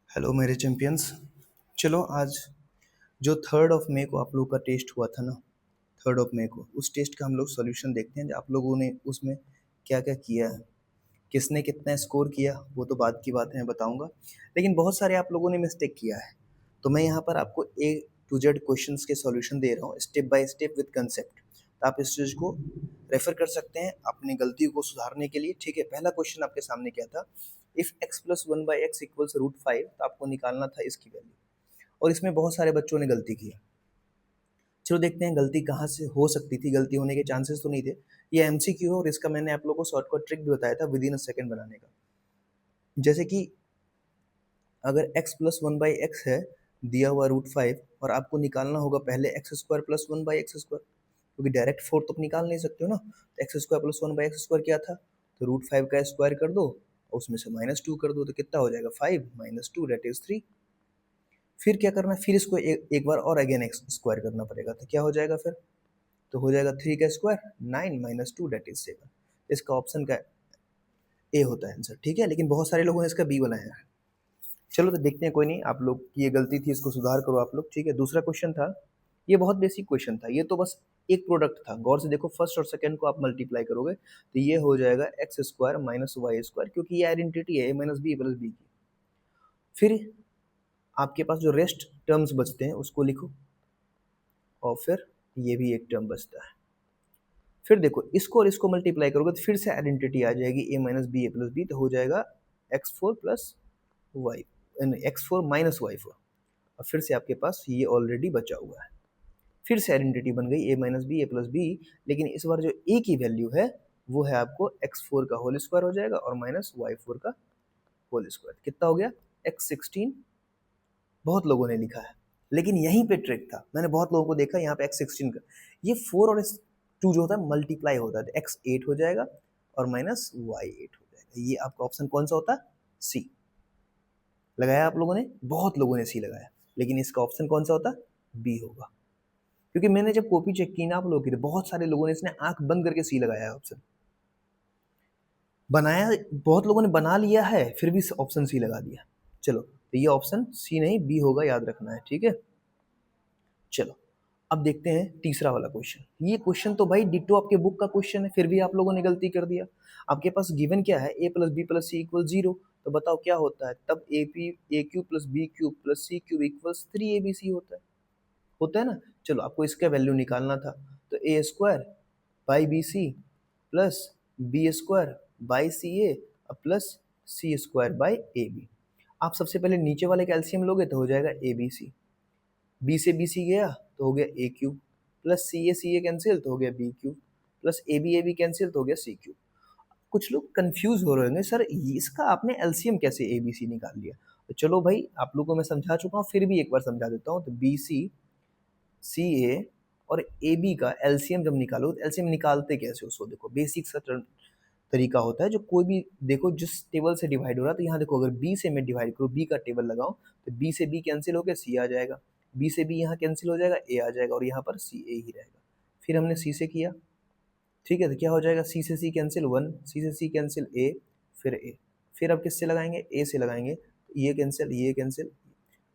Hello मेरे champions. चलो आज जो 3 मई को आप लोगों का टेस्ट हुआ था ना, 3 मई को उस टेस्ट का हम लोग सॉल्यूशन देखते हैं। आप लोगों ने उसमें क्या क्या किया है, किसने कितना स्कोर किया, वो तो बाद की बात है, मैं बताऊंगा। लेकिन बहुत सारे आप लोगों ने मिस्टेक किया है, तो मैं यहाँ पर आपको A to Z क्वेश्चंस के सॉल्यूशन दे रहा हूँ, step by step with concept. तो आप इस चीज़ को रेफर कर सकते हैं अपनी गलतियों को सुधारने के लिए। ठीक है, पहला क्वेश्चन आपके सामने क्या था, if x plus one by x equals √5, तो आपको निकालना था इसकी वैल्यू। और इसमें बहुत सारे बच्चों ने गलती किया। चलो देखते हैं गलती कहाँ से हो सकती थी, गलती होने के चांसेस तो नहीं थे। ये MCQ है और इसका मैंने आप लोगों को शॉर्टकट ट्रिक भी बताया था विद इन अ सेकेंड बनाने का। जैसे कि अगर x plus one by x है दिया हुआ √5, और आपको निकालना होगा पहले x square plus one by x square, क्योंकि डायरेक्ट 4 तो निकाल नहीं सकते हो ना। तो x square plus one by x square क्या था, तो √5 का स्क्वायर कर दो और उसमें से -2 कर दो, तो कितना हो जाएगा 5 -2 दैट इज 3। फिर क्या करना है, फिर इसको एक बार और अगेन एक्स स्क्वायर करना पड़ेगा, तो क्या हो जाएगा फिर, तो हो जाएगा 3 का स्क्वायर 9 -2 दैट इज 7। इसका ऑप्शन का ए होता है आंसर। ठीक है, लेकिन बहुत सारे लोगों ने इसका बी बनाया है। चलो तो देखते हैं, कोई नहीं, आप लोग की ये गलती थी, इसको सुधार करो आप लोग। ठीक है, दूसरा क्वेश्चन था, ये बहुत बेसिक क्वेश्चन था, ये तो बस एक प्रोडक्ट था। गौर से देखो, फर्स्ट और सेकंड को आप मल्टीप्लाई करोगे तो ये हो जाएगा x square minus y square, क्योंकि ये आइडेंटिटी है a minus b plus b की। फिर आपके पास जो रेस्ट टर्म्स बचते हैं उसको लिखो, और फिर ये भी एक टर्म बचता है। फिर देखो, इसको और इसको मल्टीप्लाई करोगे तो फिर से आइडेंटिटी आ जाएगी ए minus B A plus B, तो हो जाएगा x4 plus Y, x4 minus वाई4। और फिर से आपके पास ये ऑलरेडी बचा हुआ है, फिर से आइडेंटिटी बन गई ए minus B A plus B. लेकिन इस बार जो ए की वैल्यू है वो है आपको x4 का होल स्क्वायर हो जाएगा और माइनस वाई4 का होल स्क्वायर। कितना हो गया, x16। बहुत लोगों ने लिखा है, लेकिन यहीं पे ट्रिक था, मैंने बहुत लोगों को देखा यहाँ पे x16 का, ये 4 और 2 जो होता है मल्टीप्लाई होता है, तो x8 हो जाएगा और माइनस y8 हो जाएगा। ये आपका ऑप्शन कौन सा होता है, सी। लगाया आप लोगों ने, बहुत लोगों ने सी लगाया, लेकिन इसका ऑप्शन कौन सा होता है, बी होगा। क्योंकि मैंने जब कॉपी चेक की ना आप लोगों की, तो बहुत सारे लोगों ने इसने आंख बंद करके सी लगाया है ऑप्शन। बनाया, बहुत लोगों ने बना लिया है फिर भी ऑप्शन सी लगा दिया। चलो, तो ये ऑप्शन सी नहीं बी होगा, याद रखना है। ठीक है, चलो अब देखते हैं तीसरा वाला क्वेश्चन। ये क्वेश्चन तो भाई डिट्टो आपके बुक का क्वेश्चन है, फिर भी आप लोगों ने गलती कर दिया। आपके पास गिवन क्या है, a plus B plus C equal 0, तो बताओ क्या होता है तब, A cube plus B cube plus C cube equals 3abc होता है ना। चलो आपको इसका वैल्यू निकालना था, तो A square by B C plus B square by C A plus C square by A B. आप सबसे पहले नीचे वाले का एलसीएम लोगे तो हो जाएगा ए बी सी, बी से बी सी गया तो हो गया a cube, plus c a cancel तो हो गया b cube, plus a b cancel तो हो गया सी क्यूब। कुछ लोग कंफ्यूज हो रहे होंगे, सर इसका आपने एलसीएम कैसे ए बी सी निकाल लिया। तो चलो भाई, आप लोगों को मैं समझा चुका हूँ, फिर भी एक बार समझा देता हूँ। तो बी सी सी ए और ए बी का एलसीएम जब निकालो, तो एलसीएम निकालते कैसे उसको देखो, बेसिक सा तरीका होता है। जो कोई भी देखो जिस टेबल से डिवाइड हो रहा है, तो यहाँ देखो अगर बी से मैं डिवाइड करूँ, बी का टेबल लगाऊं, तो बी से बी कैंसिल होकर सी आ जाएगा, बी से बी यहाँ कैंसिल हो जाएगा, ए आ जाएगा, और यहाँ पर सी ए ही रहेगा। फिर हमने सी से किया, ठीक है, तो क्या हो जाएगा, सी से सी कैंसिल 1, सी से सी कैंसिल ए, फिर ए। फिर अब किससे लगाएंगे, ए से लगाएंगे, ये कैंसिल ये कैंसिल।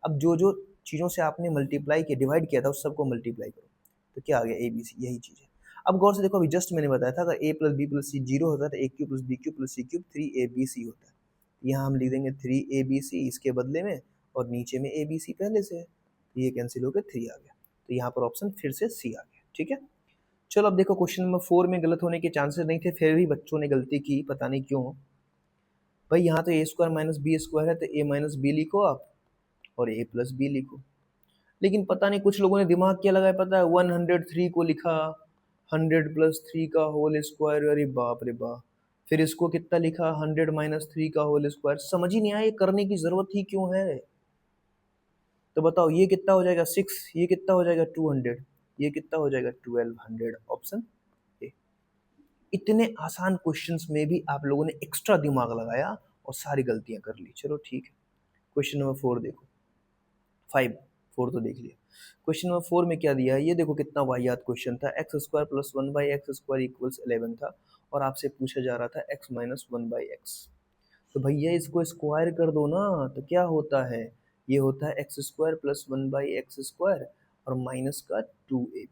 अब जो जो चीज़ों से आपने मल्टीप्लाई किया, डिवाइड किया था, उस सबको मल्टीप्लाई करो, तो क्या आ गया, ए बी सी, यही चीज़ है। अब गौर से देखो, अभी जस्ट मैंने बताया था, अगर A plus B plus C 0 होता है तो A cube plus B cube plus C cube 3abc होता है। यहाँ हम लिख देंगे 3abc इसके बदले में, और नीचे में ए बी सी पहले से है, तो ये कैंसिल होकर 3 आ गया, तो यहाँ पर ऑप्शन फिर से सी आ गया। ठीक है, चलो अब देखो, क्वेश्चन नंबर 4 में गलत होने के चांसेस नहीं थे, फिर भी बच्चों ने गलती की, पता नहीं क्यों। भाई यहाँ तो A square minus B square है, तो ए माइनस बी लिखो आप और ए प्लस बी लिखो। लेकिन पता नहीं कुछ लोगों ने दिमाग क्या लगाया, पता है, 103 को लिखा 100 प्लस 3 का होल स्क्वायर, अरे बाप रे बाप। फिर इसको कितना लिखा, 100 माइनस 3 का होल स्क्वायर। समझ ही नहीं आया ये करने की जरूरत ही क्यों है। तो बताओ ये कितना हो जाएगा 6, ये कितना हो जाएगा 200, ये कितना हो जाएगा 1200, ऑप्शन ए। इतने आसान क्वेश्चंस में भी आप लोगों ने एक्स्ट्रा दिमाग लगाया और सारी गलतियां कर ली। चलो ठीक है, क्वेश्चन नंबर 4 देखो, 4 तो देख लिया। क्वेश्चन नंबर 4 में क्या दिया है, ये देखो कितना वाहियात क्वेश्चन था। X square plus one by x square equals 11 था, और आपसे पूछा जा रहा था x minus one by x. तो भैया इसको स्क्वायर कर दो ना, तो क्या होता है, ये होता है एक्स स्क्वायर प्लस 1/x² और माइनस का 2ab।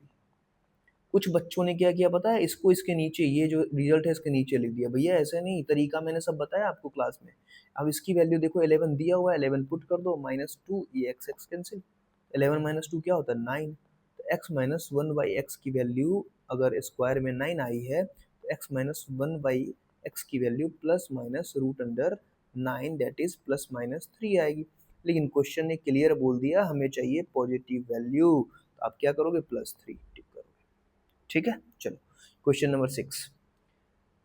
कुछ बच्चों ने क्या किया पता है, इसको इसके नीचे, ये जो रिजल्ट है इसके नीचे लिख दिया। भैया ऐसा नहीं, तरीका मैंने सब बताया आपको क्लास में। अब इसकी वैल्यू देखो, 11 दिया हुआ है, 11 पुट कर दो, -2, ये एक्स एक्स कैंसिल, 11 माइनस 2 क्या होता है 9। तो x माइनस 1/x की वैल्यू अगर स्क्वायर में 9 आई है, तो x माइनस 1/x की value plus minus root under 9 that is plus minus 3 आएगी। लेकिन क्वेश्चन ने क्लियर बोल दिया हमें चाहिए पॉजिटिव वैल्यू, तो आप क्या करोगे, +3 टिक करोगे। ठीक है, चलो क्वेश्चन नंबर 6।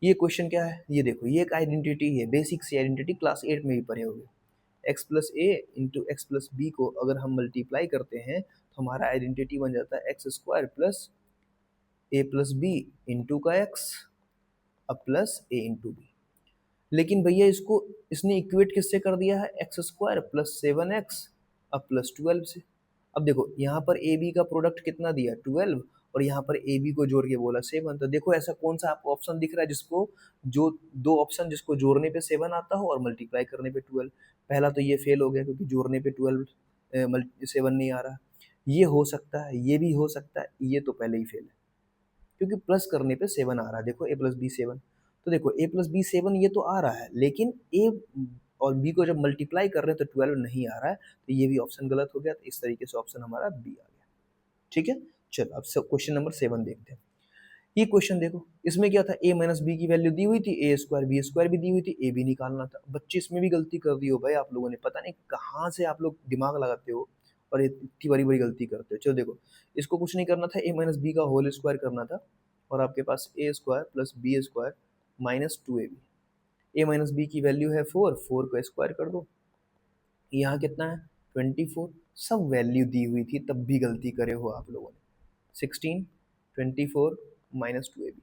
ये क्वेश्चन क्या है, ये देखो, ये एक आइडेंटिटी है, बेसिक सी आइडेंटिटी, क्लास 8 में भी पढ़े होंगे। x प्लस ए इंटू एक्स प्लस बी को अगर हम मल्टीप्लाई करते हैं तो हमारा आइडेंटिटी बन जाता है एक्स स्क्वायर प्लस ए प्लस बी इंटू का एक्स अब प्लस ए इंटू बी। लेकिन भैया इसको इसने इक्वेट किससे कर दिया है, एक्स स्क्वायर प्लस 7x अब प्लस 12 से। अब देखो यहाँ पर ए बी का प्रोडक्ट कितना दिया 12, और यहाँ पर ए बी को जोड़ के बोला 7। तो देखो ऐसा कौन सा आपको ऑप्शन दिख रहा है जिसको, जो दो ऑप्शन जिसको जोड़ने पे 7 आता हो और मल्टीप्लाई करने पे 12। पहला तो ये फेल हो गया क्योंकि जोड़ने पे 7 नहीं आ रहा। ये हो सकता है, ये भी हो सकता है, ये तो पहले ही फेल है क्योंकि प्लस करने पे 7 आ रहा है। देखो a प्लस बी 7, तो देखो a प्लस बी 7 ये तो आ रहा है, लेकिन a और b को जब मल्टीप्लाई कर रहे हैं तो 12 नहीं आ रहा है, तो ये भी ऑप्शन गलत हो गया। तो इस तरीके से ऑप्शन हमारा बी आ गया। ठीक है, चलो अब क्वेश्चन नंबर 7 देखते हैं। ये क्वेश्चन देखो, इसमें क्या था, a माइनस बी की वैल्यू दी हुई थी, ए स्क्वायर बी स्क्वायर भी दी हुई थी, ए बी निकालना था। बच्चे इसमें भी गलती कर दी हो भाई आप लोगों ने, पता नहीं कहाँ से आप लोग दिमाग लगाते हो और इतनी बड़ी बड़ी गलती करते हो। चलो देखो, इसको कुछ नहीं करना था, a माइनस बी का होल स्क्वायर करना था, और आपके पास A square plus B square minus 2ab। A minus B की वैल्यू है 4, 4 का स्क्वायर कर दो, यहाँ कितना है 24। सब वैल्यू दी हुई थी तब भी गलती करे हो आप लोगों ने। 16, 24 माइनस 2ab,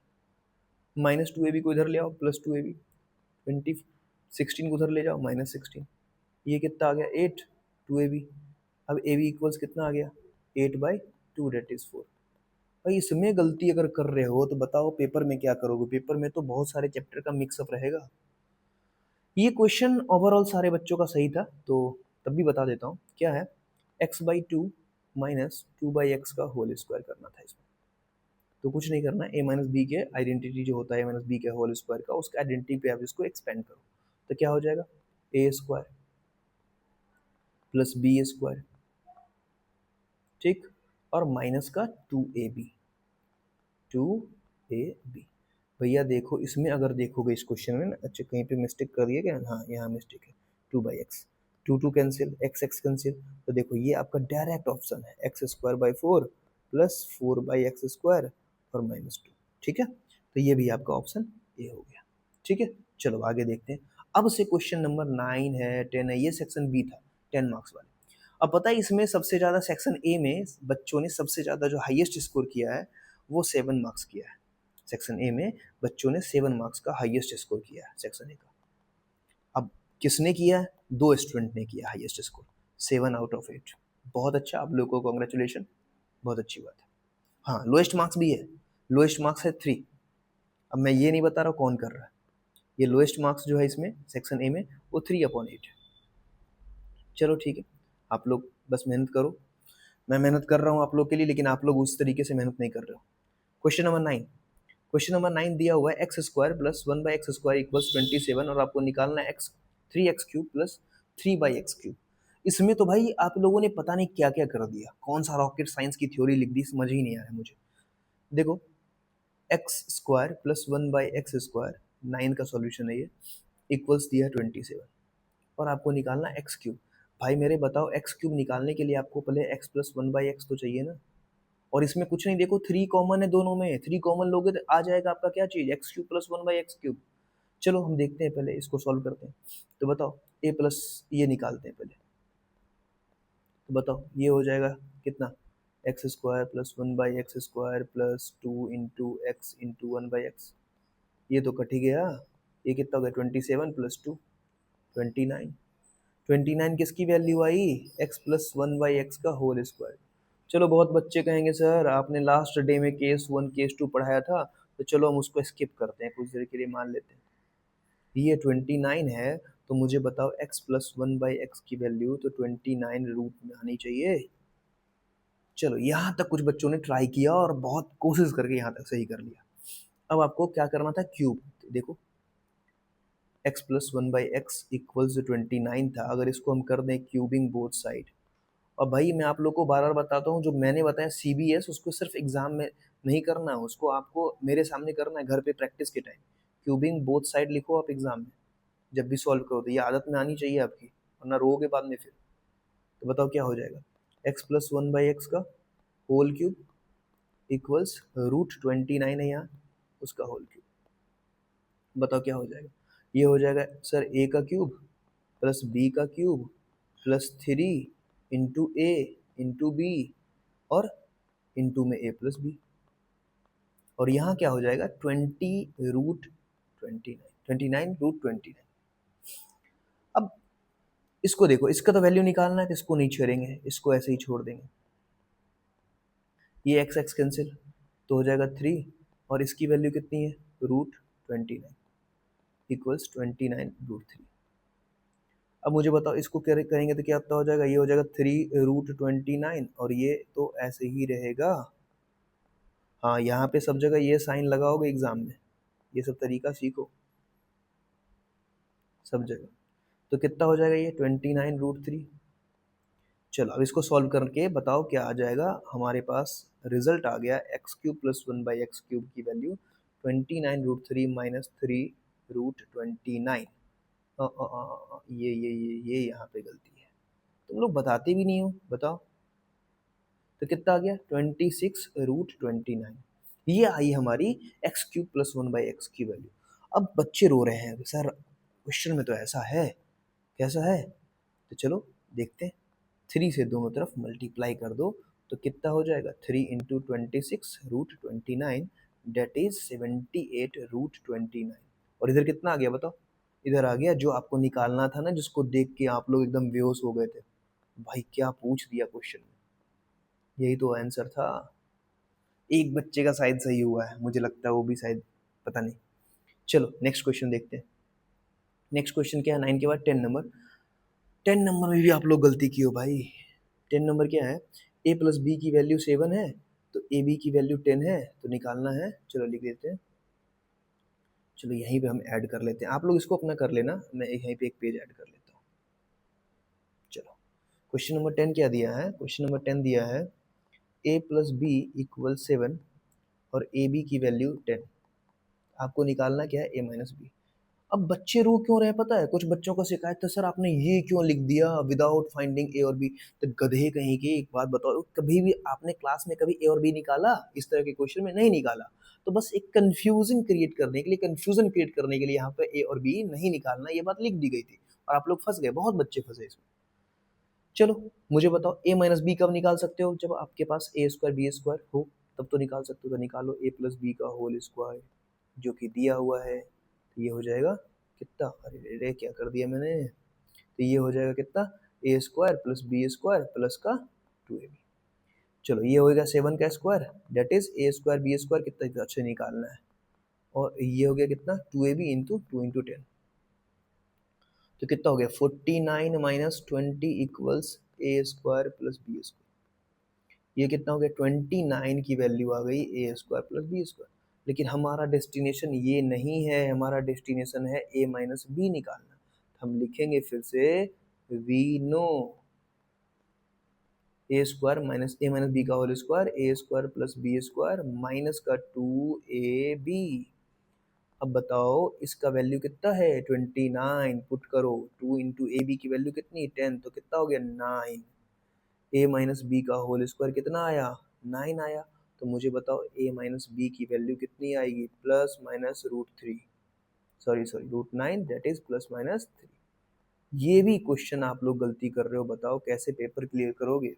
माइनस 2ab को इधर ले आओ, प्लस 2ab, 20, 16 को उधर ले जाओ, -16, ये कितना आ गया 8, 2ab। अब ab इक्वल्स कितना आ गया 8/2 डेट इज 4। भाई इसमें गलती अगर कर रहे हो तो बताओ पेपर में क्या करोगे। पेपर में तो बहुत सारे चैप्टर का मिक्सअप रहेगा। ये क्वेश्चन ओवरऑल सारे बच्चों का सही था, तो तब भी बता देता हूँ क्या है, x/2 माइनस 2/x का होल स्क्वायर करना था इसमें। तो कुछ नहीं करना, a माइनस बी के आइडेंटिटी जो होता है a माइनस बी के होल स्क्वायर का, उसका आइडेंटिटी पे आप इसको एक्सपेंड करो, तो क्या हो जाएगा a square plus B square, ठीक, और माइनस का 2ab, 2ab। भैया देखो इसमें अगर देखोगे इस क्वेश्चन में ना, अच्छा कहीं पे मिस्टेक कर दिया क्या, हाँ यहाँ मिस्टेक है, 2/x, 2 कैंसिल, x कैंसिल। तो देखो ये आपका डायरेक्ट ऑप्शन है x²/4 प्लस 4/x² और -2। ठीक है, तो ये भी आपका ऑप्शन ए हो गया। ठीक है, चलो आगे देखते हैं। अब से क्वेश्चन नंबर 9 है, 10 है, ये सेक्शन बी था 10 मार्क्स वाले। अब पता है इसमें सबसे ज़्यादा सेक्शन ए में बच्चों ने सबसे ज़्यादा जो हाईएस्ट स्कोर किया है वो 7 मार्क्स किया है। सेक्शन ए में बच्चों ने 7 मार्क्स का हाईएस्ट स्कोर किया है सेक्शन ए का। अब किसने किया है, दो स्टूडेंट ने किया हाईएस्ट स्कोर, 7/8। बहुत अच्छा, आप लोगों को कॉन्ग्रेचुलेशन, बहुत अच्छी बात है। हाँ लोएस्ट मार्क्स भी है, लोएस्ट मार्क्स है 3। अब मैं ये नहीं बता रहा कौन कर रहा है, ये लोएस्ट मार्क्स जो है इसमें सेक्शन ए में वो 3/8 है। चलो ठीक है, आप लोग बस मेहनत करो, मैं मेहनत कर रहा हूँ आप लोग के लिए, लेकिन आप लोग उस तरीके से मेहनत नहीं कर रहे हो। क्वेश्चन नंबर 9, क्वेश्चन नंबर 9 दिया हुआ है x² प्लस 1/x² इक्वल्स 27, और आपको निकालना है 3x³ प्लस 3/x³। इसमें तो भाई आप लोगों ने पता नहीं क्या क्या कर दिया, कौन सा रॉकेट साइंस की थ्योरी लिख दी, समझ ही नहीं आ रहा है मुझे। देखो x² प्लस 1/x², 9 का सॉल्यूशन है ये, इक्वल्स दिया है 27, और आपको निकालना x³। भाई मेरे बताओ x³ निकालने के लिए आपको पहले x प्लस 1/x तो चाहिए ना, और इसमें कुछ नहीं, देखो 3 कॉमन है दोनों में, 3 कॉमन लोगे तो आ जाएगा आपका क्या चीज, x³ प्लस 1/x³। चलो हम देखते हैं, पहले इसको सॉल्व करते हैं। तो बताओ a प्लस, ये निकालते हैं पहले, तो बताओ ये हो जाएगा कितना, x² plus 1/x² plus 2 into x into 1/x, ये तो कट ही गया। ये कितना हो गया 27 प्लस 2 29, 29 किसकी वैल्यू आई, x प्लस 1/x का होल स्क्वायर। चलो बहुत बच्चे कहेंगे सर आपने लास्ट डे में केस 1 केस 2 पढ़ाया था, तो चलो हम उसको स्किप करते हैं, कुछ देर के लिए मान लेते हैं। ये 29 है, तो मुझे बताओ x प्लस 1/x की वैल्यू तो 29 रूट में आनी चाहिए। चलो यहाँ तक कुछ बच्चों ने ट्राई किया और बहुत कोशिश करके यहाँ तक सही कर लिया। अब आपको क्या करना था, क्यूब। देखो x प्लस 1/x इक्वल्स 29 था, अगर इसको हम कर दें क्यूबिंग बोथ साइड। और भाई मैं आप लोग को बार बार बताता हूँ, जो मैंने बताया CBS उसको सिर्फ एग्जाम में नहीं करना है, उसको आपको मेरे सामने करना है घर पे प्रैक्टिस के टाइम। क्यूबिंग बोथ साइड लिखो आप एग्जाम में जब भी सॉल्व करो, तो ये आदत में आनी चाहिए आपकी, वरना रोओगे बाद में फिर। तो बताओ क्या हो जाएगा, x प्लस 1/x का होल क्यूब इक्वल्स √29 है यहाँ, उसका होल क्यूब। बताओ क्या हो जाएगा, ये हो जाएगा सर a का क्यूब प्लस b का cube plus 3 into A into B और इंटू में a प्लस बी। और यहाँ क्या हो जाएगा 29 √29। अब इसको देखो, इसका तो वैल्यू निकालना है तो इसको नहीं छोड़ेंगे, इसको ऐसे ही छोड़ देंगे। ये x कैंसिल तो हो जाएगा 3 और इसकी वैल्यू कितनी है √29 इक्वल्स 29 √3। अब मुझे बताओ इसको करेंगे तो क्या हो जाएगा, ये हो जाएगा 3 √29 और ये तो ऐसे ही रहेगा। हाँ यहाँ पे सब जगह ये साइन लगाओगे एग्जाम में, ये सब तरीका सीखो सब जगह। तो कितना हो जाएगा ये 29 √3। चलो अब इसको सॉल्व करके बताओ क्या आ जाएगा, हमारे पास रिजल्ट आ गया x³ प्लस 1/x³ की वैल्यू 29 √3 माइनस 3 √29। ये यहाँ पे गलती है, तुम लोग बताते भी नहीं हो। बताओ तो कितना आ गया 26 √29। ये आई हमारी x³ प्लस 1/x की वैल्यू। अब बच्चे रो रहे हैं सर क्वेश्चन में तो ऐसा है, कैसा है, तो चलो देखते हैं। 3 से दोनों तरफ मल्टीप्लाई कर दो तो कितना हो जाएगा 3 इंटू 26 √29 डेट इज 78 √29। और इधर कितना आ गया बताओ, इधर आ गया जो आपको निकालना था ना, जिसको देख के आप लोग एकदम बेहोश हो गए थे, भाई क्या पूछ दिया क्वेश्चन में, यही तो आंसर था। एक बच्चे का शायद सही हुआ है, मुझे लगता है वो भी शायद, पता नहीं। चलो नेक्स्ट क्वेश्चन देखते हैं। नेक्स्ट क्वेश्चन क्या है 9 के बाद 10 नंबर। 10 नंबर में भी आप लोग गलती की हो भाई। 10 नंबर क्या है, a प्लस बी की वैल्यू 7 है तो ए बी की वैल्यू 10 है, तो निकालना है। चलो लिख देते हैं, चलो यहीं पे हम ऐड कर लेते हैं, आप लोग इसको अपना कर लेना, मैं यहीं पे एक पेज ऐड कर लेता हूँ। चलो क्वेश्चन नंबर 10 क्या दिया है, क्वेश्चन नंबर 10 दिया है a प्लस बी इक्वल 7 और ए बी की वैल्यू 10। आपको निकालना क्या है a माइनस बी। अब बच्चे रो क्यों रहे पता है, कुछ बच्चों का शिकायत था सर आपने ये क्यों लिख दिया विदाउट फाइंडिंग ए और बी। तो गधे कहीं के, एक बात बताओ, कभी भी आपने क्लास में कभी ए और बी निकाला इस तरह के क्वेश्चन में? नहीं निकाला। तो बस एक कंफ्यूजन क्रिएट करने के लिए, कंफ्यूजन क्रिएट करने के लिए यहाँ पे ए और बी नहीं निकालना, ये बात लिख दी गई थी और आप लोग फंस गए, बहुत बच्चे फंसे इसमें। चलो मुझे बताओ ए माइनस बी कब निकाल सकते हो, जब आपके पास ए स्क्वायर बी स्क्वायर हो तब तो निकाल सकते हो। तो निकालो ए प्लस बी का होल स्क्वायर जो कि दिया हुआ है, तो ये हो जाएगा कितना, अरे रे क्या कर दिया मैंने, तो ये हो जाएगा कितना A square plus B square plus का 2ab। चलो ये हो गया 7 का square that is A square B square कितना अच्छे निकालना है, और ये हो गया कितना 2ab इंटू 2 इंटू 10। तो कितना हो गया 49 minus 20 equals a square plus B square. ये कितना हो गया 29 की वैल्यू आ गई ए स्क्वायर प्लस बी स्क्वायर। लेकिन हमारा डेस्टिनेशन ये नहीं है, हमारा डेस्टिनेशन है ए माइनस बी निकालना। हम लिखेंगे फिर से we know A square minus A minus B का whole square A square plus B square minus का 2ab। अब बताओ इसका वैल्यू कितना है 29, पुट करो 2 इंटू ए बी की वैल्यू कितनी 10, तो कितना हो गया 9। ए माइनस बी का होल स्क्वायर कितना आया 9 आया। तो मुझे बताओ ए माइनस बी की वैल्यू कितनी आएगी plus minus √3, sorry √9 that is plus minus 3। ये भी क्वेश्चन आप लोग गलती कर रहे हो, बताओ कैसे पेपर क्लियर करोगे।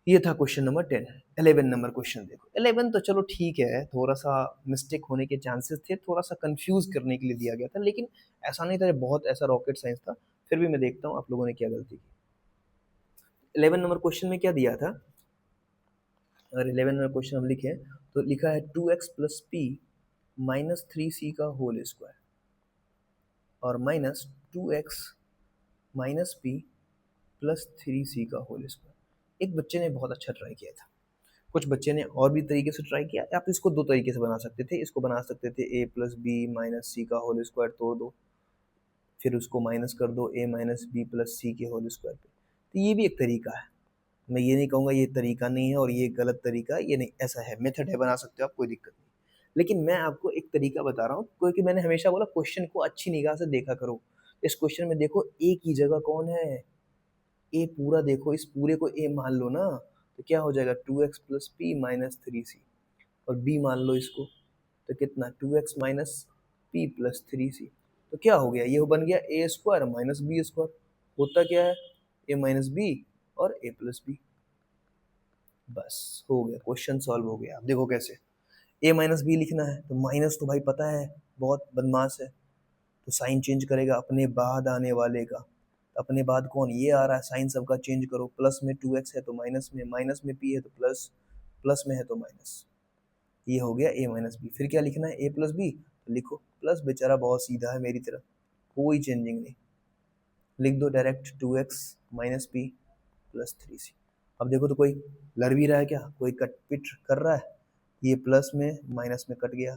ये था क्वेश्चन नंबर 10। 11 नंबर क्वेश्चन देखो, 11 तो चलो ठीक है, थोड़ा सा मिस्टेक होने के चांसेस थे, थोड़ा सा कंफ्यूज करने के लिए दिया गया था, लेकिन ऐसा नहीं था बहुत ऐसा रॉकेट साइंस था। फिर भी मैं देखता हूँ आप लोगों ने क्या गलती की। 11 नंबर क्वेश्चन में क्या दिया था, अगर 11 नंबर क्वेश्चन हम लिखे तो लिखा है 2x plus P minus 3c का होल स्क्वायर। और minus 2x minus P plus 3c का होल स्क्वायर। एक बच्चे ने बहुत अच्छा ट्राई किया था, कुछ बच्चे ने और भी तरीके से ट्राई किया। आप इसको दो तरीके से बना सकते थे, इसको बना सकते थे a प्लस बी माइनस सी का होल स्क्वायर तोड़ दो, फिर उसको माइनस कर दो a माइनस बी प्लस सी के होल स्क्वायर पे। तो ये भी एक तरीका है, मैं ये नहीं कहूँगा ये तरीका नहीं है और ये गलत तरीका है, ये नहीं, ऐसा है, मेथड है, बना सकते हो आप, कोई दिक्कत नहीं। लेकिन मैं आपको एक तरीका बता रहा हूँ, क्योंकि मैंने हमेशा बोला क्वेश्चन को अच्छी निगाह से देखा करो। इस क्वेश्चन में देखो ए की जगह कौन है, ए पूरा देखो, इस पूरे को ए मान लो ना, तो क्या हो जाएगा 2x plus P minus 3c, और बी मान लो इसको, तो कितना 2x minus P plus 3c। तो क्या हो गया, ये बन गया ए स्क्वायर माइनस बी स्क्वायर। होता क्या है, ए माइनस बी और ए प्लस बी। बस हो गया, क्वेश्चन सॉल्व हो गया। आप देखो कैसे, ए माइनस बी लिखना है तो माइनस तो भाई पता है बहुत बदमाश है, तो साइन चेंज करेगा अपने बाद आने वाले का। अपने बाद कौन, ये आ रहा है, साइन सबका चेंज करो, प्लस में 2x है तो माइनस में, माइनस में p है तो प्लस, प्लस में है तो माइनस। ये हो गया a माइनस बी। फिर क्या लिखना है, a प्लस बी, तो लिखो प्लस, बेचारा बहुत सीधा है मेरी तरफ, कोई चेंजिंग नहीं, लिख दो direct 2x minus P plus 3c। अब देखो तो कोई लड़ भी रहा है क्या, कोई कट पिट कर रहा है, ये प्लस में माइनस में कट गया,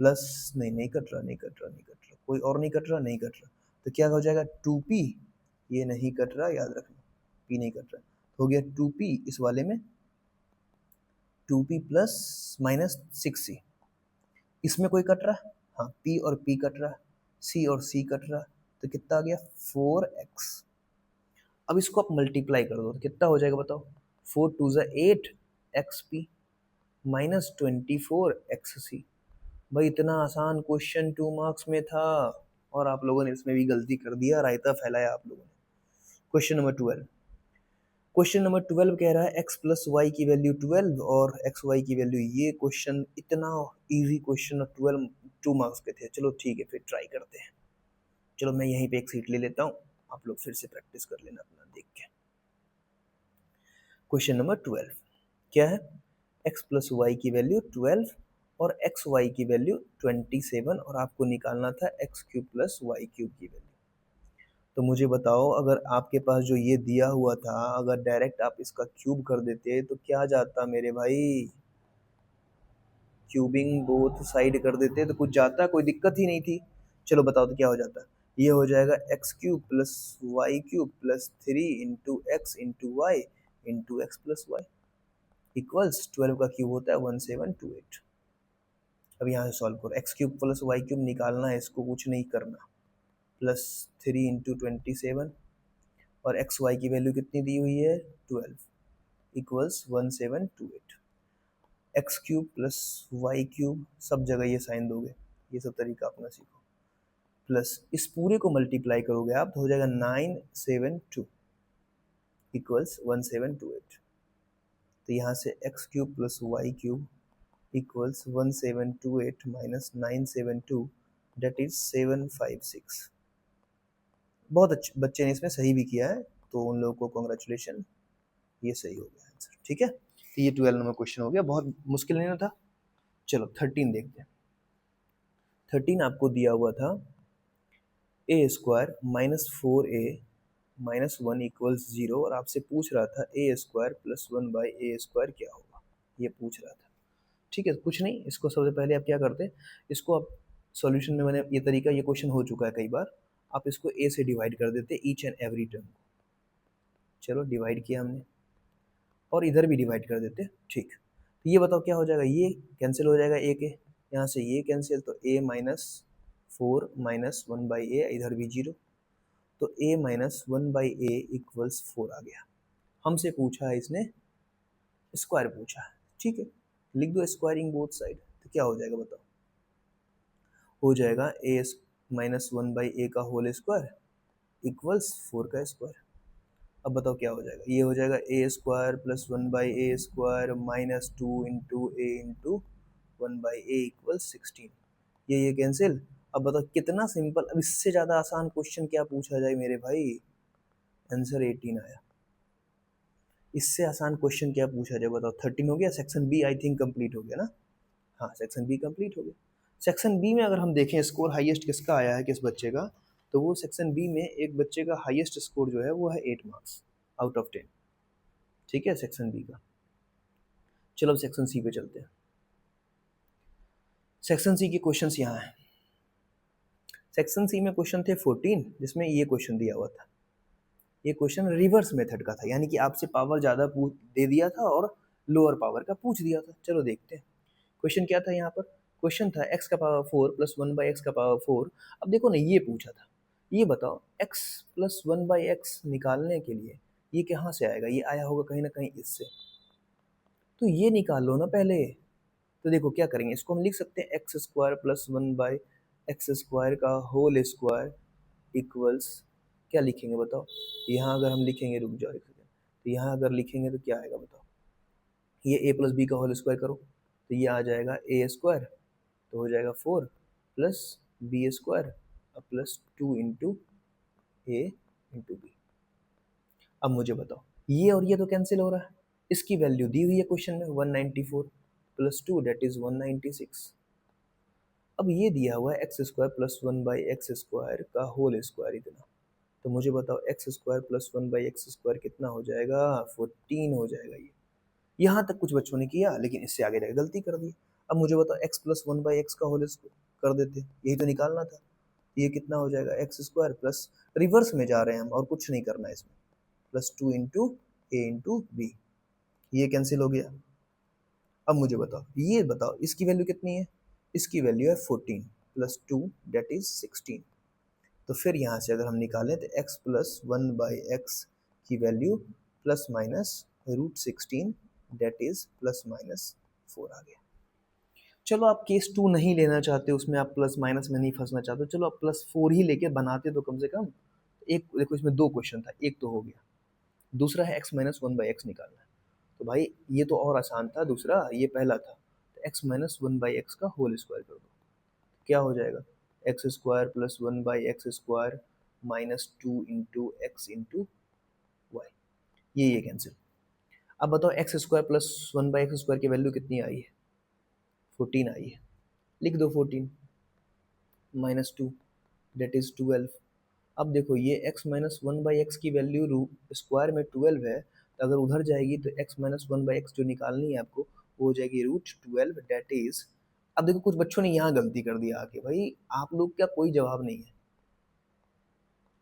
प्लस नहीं, नहीं कट रहा, नहीं कट रहा, नहीं कट रहा, कोई और नहीं कट रहा, नहीं कट रहा, तो क्या हो जाएगा 2p, ये नहीं कट रहा, याद रखना p नहीं कट रहा, तो हो गया 2p, इस वाले में 2p प्लस माइनस 6c। इसमें कोई कट रहा है, हाँ p और p कट रहा है, c और c कट रहा है, तो कितना आ गया 4x। अब इसको आप मल्टीप्लाई कर दो तो कितना हो जाएगा बताओ, 4 टू ज़ा 8 एक्स पी माइनस 24 XC। भाई इतना आसान क्वेश्चन 2 मार्क्स में था, और आप लोगों ने इसमें भी गलती कर दिया, रायता फैलाया आप लोगों ने। क्वेश्चन नंबर 12, क्वेश्चन नंबर 12 कह रहा है x प्लस वाई की वैल्यू 12 और एक्स वाई की वैल्यू। ये क्वेश्चन इतना इजी क्वेश्चन, और 12 2 मार्क्स के थे। चलो ठीक है, फिर ट्राई करते हैं। चलो मैं यहीं पे एक सीट ले लेता हूँ, आप लोग फिर से प्रैक्टिस कर लेना अपना देख के। क्वेश्चन नंबर 12 क्या है, x प्लस वाई की वैल्यू 12 और एक्स वाई की वैल्यू 27, और आपको निकालना था x cube plus y cube की वैल्यू। तो मुझे बताओ, अगर आपके पास जो ये दिया हुआ था, अगर डायरेक्ट आप इसका क्यूब कर देते तो क्या जाता मेरे भाई, क्यूबिंग बोथ साइड कर देते तो कुछ जाता, कोई दिक्कत ही नहीं थी। चलो बताओ तो क्या हो जाता, ये हो जाएगा x cube plus y cube plus 3 into x into x plus y equals 12 का क्यूब होता है 1728। अब यहाँ से सॉल्व करो, x cube plus y cube निकालना है, इसको कुछ नहीं करना, प्लस 3 इंटू 27, और एक्स वाई की वैल्यू कितनी दी हुई है 12 equals 1728। X cube plus y cube, सब जगह ये साइन दोगे, ये सब तरीका अपना सीखो, प्लस इस पूरे को मल्टीप्लाई करोगे आप तो हो जाएगा 972 इक्वल्स 1728। तो यहाँ से x cube plus y cube equals 1728 minus 972, that is 756। बहुत अच्छे बच्चे ने इसमें सही भी किया है, तो उन लोगों को कॉन्ग्रेचुलेशन, ये सही हो गया आंसर। ठीक है, तो ये 12 नंबर क्वेश्चन हो गया, बहुत मुश्किल नहीं था। चलो 13 देखते हैं। 13 आपको दिया हुआ था A square minus 4a minus 1 equals 0, और आपसे पूछ रहा था A square plus 1 by A square क्या होगा, ये पूछ रहा था। ठीक है, कुछ नहीं, इसको सबसे पहले आप क्या करते, इसको आप सॉल्यूशन में, मैंने ये तरीका, ये क्वेश्चन हो चुका है कई बार, आप इसको ए से डिवाइड कर देते ईच एंड एवरी टर्म को। चलो डिवाइड किया हमने, और इधर भी डिवाइड कर देते, ठीक। तो ये बताओ क्या हो जाएगा, ये कैंसिल हो जाएगा ए के, यहाँ से ये कैंसिल, तो ए माइनस 4 माइनस 1 बाई ए, इधर भी 0, तो a minus 1 by A equals 4 आ गया। हमसे पूछा है इसने, स्क्वायर पूछा है, ठीक है, लिख दो स्क्वायरिंग बोथ साइड, तो क्या हो जाएगा बताओ, हो जाएगा ए माइनस 1 बाई ए का होल स्क्वायर इक्वल्स 4 का स्क्वायर। अब बताओ क्या हो जाएगा, ये हो जाएगा A square plus 1 by A square minus 2 into A into 1 by A equals 16। ये कैंसिल। अब बताओ कितना सिंपल, अब इससे ज़्यादा आसान क्वेश्चन क्या पूछा जाए मेरे भाई, आंसर 18 आया। इससे आसान क्वेश्चन क्या पूछा जाए बताओ। 13 हो गया, section b I think complete हो गया ना, हाँ सेक्शन बी कंप्लीट हो गया। सेक्शन बी में अगर हम देखें स्कोर हाईएस्ट किसका आया है, किस बच्चे का, तो वो सेक्शन बी में एक बच्चे का हाईएस्ट स्कोर जो है वो है 8 मार्क्स आउट ऑफ 10। ठीक है, सेक्शन बी का। चलो अब सेक्शन सी पे चलते हैं। सेक्शन सी के क्वेश्चंस यहाँ हैं। सेक्शन सी में क्वेश्चन थे 14, जिसमें ये क्वेश्चन दिया हुआ था। ये क्वेश्चन रिवर्स मेथड का था, यानी कि आपसे पावर ज़्यादा दे दिया था और लोअर पावर का पूछ दिया था। चलो देखते हैं क्वेश्चन क्या था यहाँ पर। क्वेश्चन था x का पावर 4 प्लस 1/x का पावर 4। अब देखो ना, ये पूछा था, ये बताओ x प्लस 1/x निकालने के लिए ये कहाँ से आएगा, ये आया होगा कहीं ना कहीं इससे, तो ये निकाल लो ना पहले। तो देखो क्या करेंगे, इसको हम लिख सकते हैं x square plus 1/x square का होल स्क्वायर इक्वल्स, क्या लिखेंगे बताओ। यहाँ अगर हम लिखेंगे, रुक जाओ एक सेकेंड, तो यहाँ अगर लिखेंगे तो क्या आएगा बताओ। ये a प्लस बी का होल स्क्वायर करो तो ये आ जाएगा a स्क्वायर, तो हो जाएगा 4 plus B square plus 2 into A into B. अब मुझे बताओ, ये और ये तो कैंसिल हो रहा है, इसकी वैल्यू दी हुई है क्वेश्चन में 194 प्लस 2 डेट इज 196। अब ये दिया हुआ है x square plus 1/x square का होल स्क्वायर इतना, तो मुझे बताओ x square plus 1/x square कितना हो जाएगा, 14 हो जाएगा। ये यहाँ तक कुछ बच्चों ने किया, लेकिन इससे आगे जाकर गलती कर दी। अब मुझे बताओ एक्स प्लस 1/x का होल कर देते, यही तो निकालना था। ये कितना हो जाएगा, एक्स स्क्वायर प्लस, रिवर्स में जा रहे हैं हम और कुछ नहीं करना है इसमें, plus 2 into A into B, ये कैंसिल हो गया। अब मुझे बताओ, ये बताओ इसकी वैल्यू कितनी है, इसकी वैल्यू है 14 प्लस 2 डेट इज 16। तो फिर यहाँ से अगर हम निकालें तो x प्लस 1/x की value plus minus √16 that is plus minus 4 आ गया। चलो आप केस 2 नहीं लेना चाहते, उसमें आप प्लस माइनस में नहीं फंसना चाहते, चलो आप प्लस 4 ही लेके बनाते तो कम से कम। एक देखो, इसमें दो क्वेश्चन था, एक तो हो गया, दूसरा है x माइनस 1/x निकालना है। तो भाई ये तो और आसान था, दूसरा ये पहला था, तो x माइनस 1/x का होल स्क्वायर कर दो, क्या हो जाएगा, x square plus 1/x square minus 2 into x into y, ये कैंसिल। अब बताओ x square plus 1/x square की वैल्यू कितनी आई है, 14 आई है, लिख दो 14 माइनस 2 डेट इज 12। अब देखो ये x माइनस 1/x की वैल्यू स्क्वायर में 12 है, तो अगर उधर जाएगी तो x माइनस 1/x जो निकालनी है आपको वो हो जाएगी √12 डेट इज। अब देखो कुछ बच्चों ने यहाँ गलती कर दिया आके, भाई आप लोग क्या कोई जवाब नहीं है,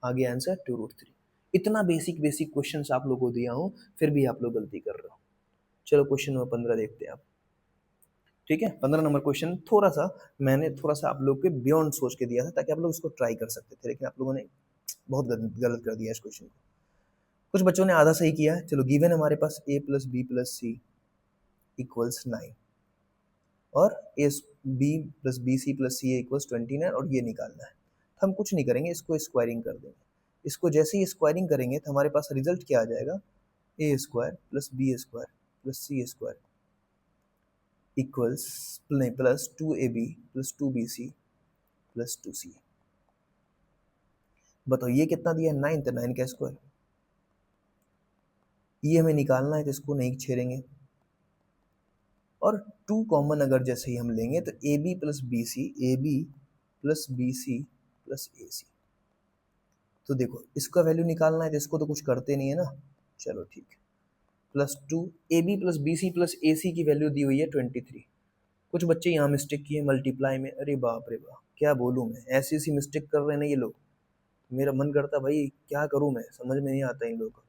आगे आंसर 2√3। इतना बेसिक बेसिक क्वेश्चंस आप लोगों को दिया हूँ, फिर भी आप लोग गलती कर रहे हो। चलो क्वेश्चन नंबर 15 देखते हैं आप। ठीक है, 15 नंबर क्वेश्चन थोड़ा सा मैंने थोड़ा सा आप लोग के बियॉन्ड सोच के दिया था, ताकि आप लोग इसको ट्राई कर सकते थे, लेकिन आप लोगों ने बहुत गलत कर दिया इस क्वेश्चन को। कुछ बच्चों ने आधा सही किया है। चलो गिवन हमारे पास a plus B plus c equals 9 और a B plus B C plus c equals 29, और ये निकालना है। तो हम कुछ नहीं करेंगे, इसको स्क्वायरिंग कर देंगे। इसको जैसे ही स्क्वायरिंग करेंगे तो हमारे पास रिजल्ट क्या आ जाएगा, A square plus B square plus C square equals नहीं plus 2ab plus 2bc plus 2c। बताओ ये कितना दिया है, 9, तो 9 का स्क्वायर। ये हमें निकालना है तो इसको नहीं छेड़ेंगे, और 2 कॉमन अगर जैसे ही हम लेंगे तो A B plus B C, A B plus B C plus A C. तो देखो इसका वैल्यू निकालना है तो इसको तो कुछ करते नहीं है ना, चलो ठीक है, plus 2 A B plus B C plus A C की वैल्यू दी हुई है 23। कुछ बच्चे यहाँ मिस्टेक किए मल्टीप्लाई में, अरे बाप रे बाप क्या बोलूँ मैं, ऐसी ऐसी मिस्टेक कर रहे हैं ना ये लोग, मेरा मन करता भाई क्या करूँ मैं, समझ में नहीं आता इन लोगों का।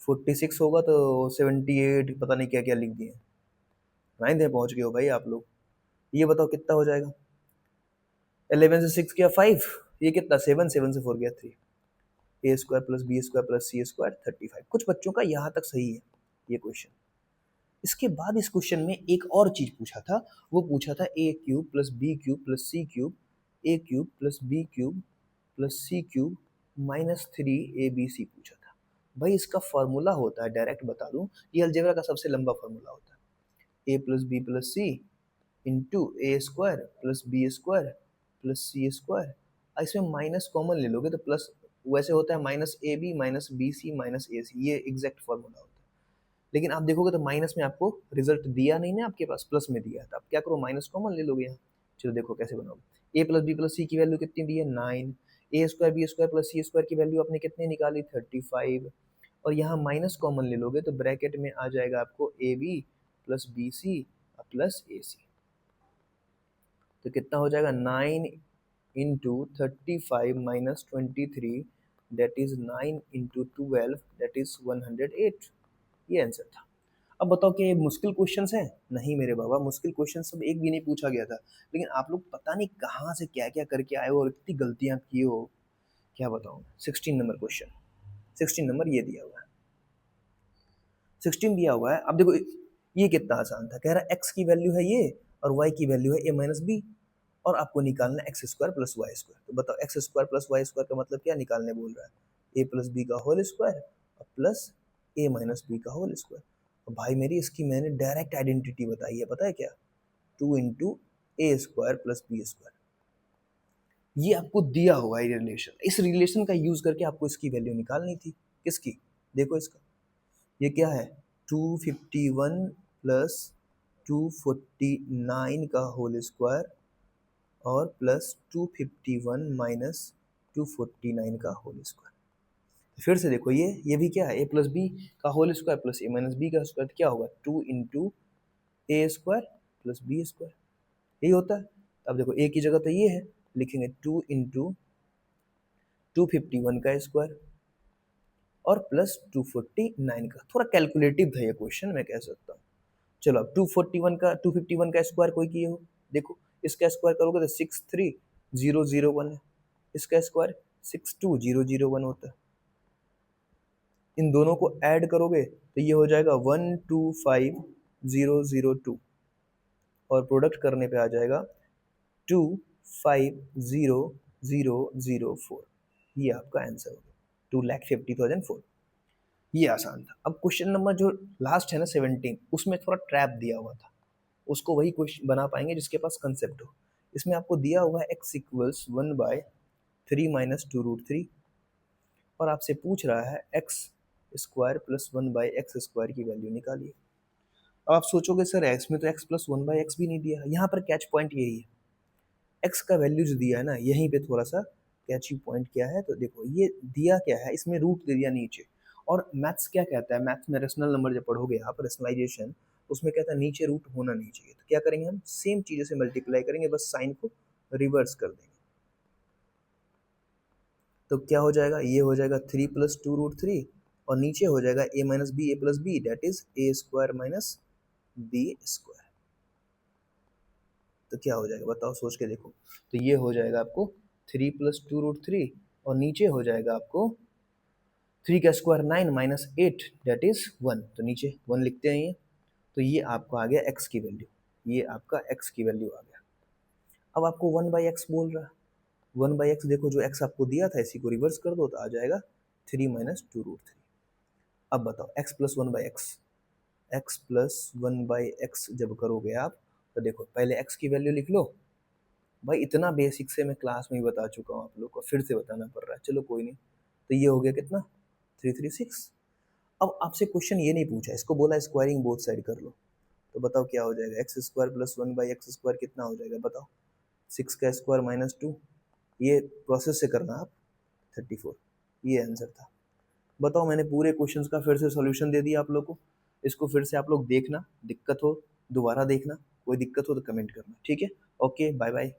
46 होगा तो 78 पता नहीं क्या क्या लिख दिए, 9th में पहुँच गए हो भाई आप लोग। ये बताओ कितना हो जाएगा, 11 से 6 गया 5, ये कितना 7, 7 से 4 गया 3, A square plus B square plus C square 35। कुछ बच्चों का यहाँ तक सही है ये क्वेश्चन। इसके बाद इस क्वेश्चन में एक और चीज पूछा था, वो पूछा था A cube plus B cube plus C cube, A cube plus B cube plus C cube minus 3abc पूछा था। भाई इसका फॉर्मूला होता है, डायरेक्ट बता दूं, ये अलजेब्रा का सबसे लंबा फॉर्मूला होता है, ए plus B plus C into A square plus B square plus C square. इसमें माइनस कॉमन ले लोगे तो प्लस, वैसे होता है minus A B minus B C minus A C, ये एग्जैक्ट फॉर्मूला होता है। लेकिन आप देखोगे तो माइनस में आपको रिजल्ट दिया नहीं ना आपके पास, प्लस में दिया है, तो आप क्या करो माइनस कॉमन ले लोगे यहाँ, चलो देखो कैसे बनाओगे। ए प्लस बी प्लस सी की वैल्यू कितनी दी है 9, ए square B square plus C square की वैल्यू आपने कितनी निकाली 35, और यहाँ माइनस कॉमन ले लोगे तो ब्रैकेट में आ जाएगा आपको A B plus B C plus A C. तो कितना हो जाएगा 9 into 35 minus 23, that is 9 into 12, that is 108। ये आंसर था। अब बताओ कि ये मुश्किल क्वेश्चंस हैं? नहीं मेरे बाबा, मुश्किल क्वेश्चन सब एक भी नहीं पूछा गया था, लेकिन आप लोग पता नहीं कहाँ से क्या क्या करके आए हो और इतनी गलतियां की हो, क्या बताऊं। 16 नंबर क्वेश्चन, 16 नंबर ये दिया हुआ है, 16 दिया हुआ है। अब देखो ये कितना आसान था, कह रहा है एक्स की वैल्यू है ये और वाई की वैल्यू है ए माइनस बी, और आपको निकालना है x square plus y square. तो बताओ x square plus y square का मतलब क्या निकालने बोल रहा है, ए प्लस बी का होल स्क्वायर और प्लस ए माइनस बी का होल स्क्वायर। और भाई मेरी इसकी मैंने डायरेक्ट आइडेंटिटी बताई है, पता है क्या, 2 into A square plus B square. ये आपको दिया हुआ है रिलेशन, इस रिलेशन का यूज करके आपको इसकी वैल्यू निकालनी थी। किसकी, देखो इसका, ये क्या है 251 प्लस 249 का होल स्क्वायर और प्लस 251 माइनस 249 का होल स्क्वायर। फिर से देखो ये भी क्या है, ए प्लस बी का whole square plus a minus B का स्क्वायर, क्या होगा 2 into A square plus B square, यही होता है। अब देखो ए की जगह तो ये है, लिखेंगे 2 इंटू 251 का स्क्वायर और प्लस 249 का। थोड़ा कैलकुलेटिव था ये क्वेश्चन, मैं कह सकता हूँ। चलो अब 251 का स्क्वायर कोई किए हो, देखो इसका स्क्वायर करोगे तो 63001 है, इसका स्क्वायर 62001 होता है। इन दोनों को ऐड करोगे तो ये हो जाएगा 125002, और प्रोडक्ट करने पे आ जाएगा 250004। ये आपका आंसर होगा 2,50,004। ये आसान था। अब क्वेश्चन नंबर जो लास्ट है ना 17, उसमें थोड़ा ट्रैप दिया हुआ था, उसको वही क्वेश्चन बना पाएंगे जिसके पास कंसेप्ट हो। इसमें आपको दिया हुआ है x इक्वल्स 1/3 माइनस 2√3, और आपसे पूछ रहा है x square plus 1/x square की वैल्यू निकालिए। अब आप सोचोगे सर इसमें तो x प्लस 1/x भी नहीं दिया। यहाँ पर कैच पॉइंट यही है, x का वैल्यू जो दिया है ना, यहीं पे थोड़ा सा कैची पॉइंट क्या है, तो देखो ये दिया क्या है, इसमें रूट दे दिया नीचे। और मैथ्स क्या कहता है, मैथ्स में रेशनल नंबर जब पढ़ोगे आप, रेशनलाइजेशन, उसमें कहता है नीचे रूट होना नहीं चाहिए। तो क्या करेंगे हम, सेम चीज़ों से मल्टीप्लाई करेंगे, बस साइन को रिवर्स कर देंगे। तो क्या हो जाएगा, ये हो जाएगा 3 प्लस 2√3, और नीचे हो जाएगा A minus B A plus B, that is A square minus B square. तो क्या हो जाएगा बताओ, सोच के देखो। तो ये हो जाएगा आपको 3 प्लस 2√3, और नीचे हो जाएगा आपको 3 का स्क्वायर 9 माइनस 8, डेट इज 1। तो नीचे 1 लिखते हैं ये। तो ये आपको आ गया x की वैल्यू, ये आपका x की वैल्यू आ गया। अब आपको 1/x बोल रहा है, 1/x देखो जो x आपको दिया था इसी को रिवर्स कर दो तो आ जाएगा 3 माइनस 2√3। अब बताओ x plus 1/x, x plus 1/x जब करोगे आप, तो देखो पहले x की वैल्यू लिख लो। भाई इतना बेसिक से मैं क्लास में ही बता चुका हूँ, आप लोग को फिर से बताना पड़ रहा है, चलो कोई नहीं। तो ये हो गया कितना 336। अब आपसे क्वेश्चन ये नहीं पूछा, इसको बोला स्क्वायरिंग बोथ साइड कर लो। तो बताओ क्या हो जाएगा, x square plus 1/x square कितना हो जाएगा बताओ, 6 का स्क्वायर माइनस 2, ये प्रोसेस से करना आप 34। ये आंसर था। बताओ मैंने पूरे क्वेश्चंस का फिर से सॉल्यूशन दे दिया आप लोग को, इसको फिर से आप लोग देखना, दिक्कत हो दोबारा देखना, कोई दिक्कत हो तो कमेंट करना, ठीक है। Okay bye bye.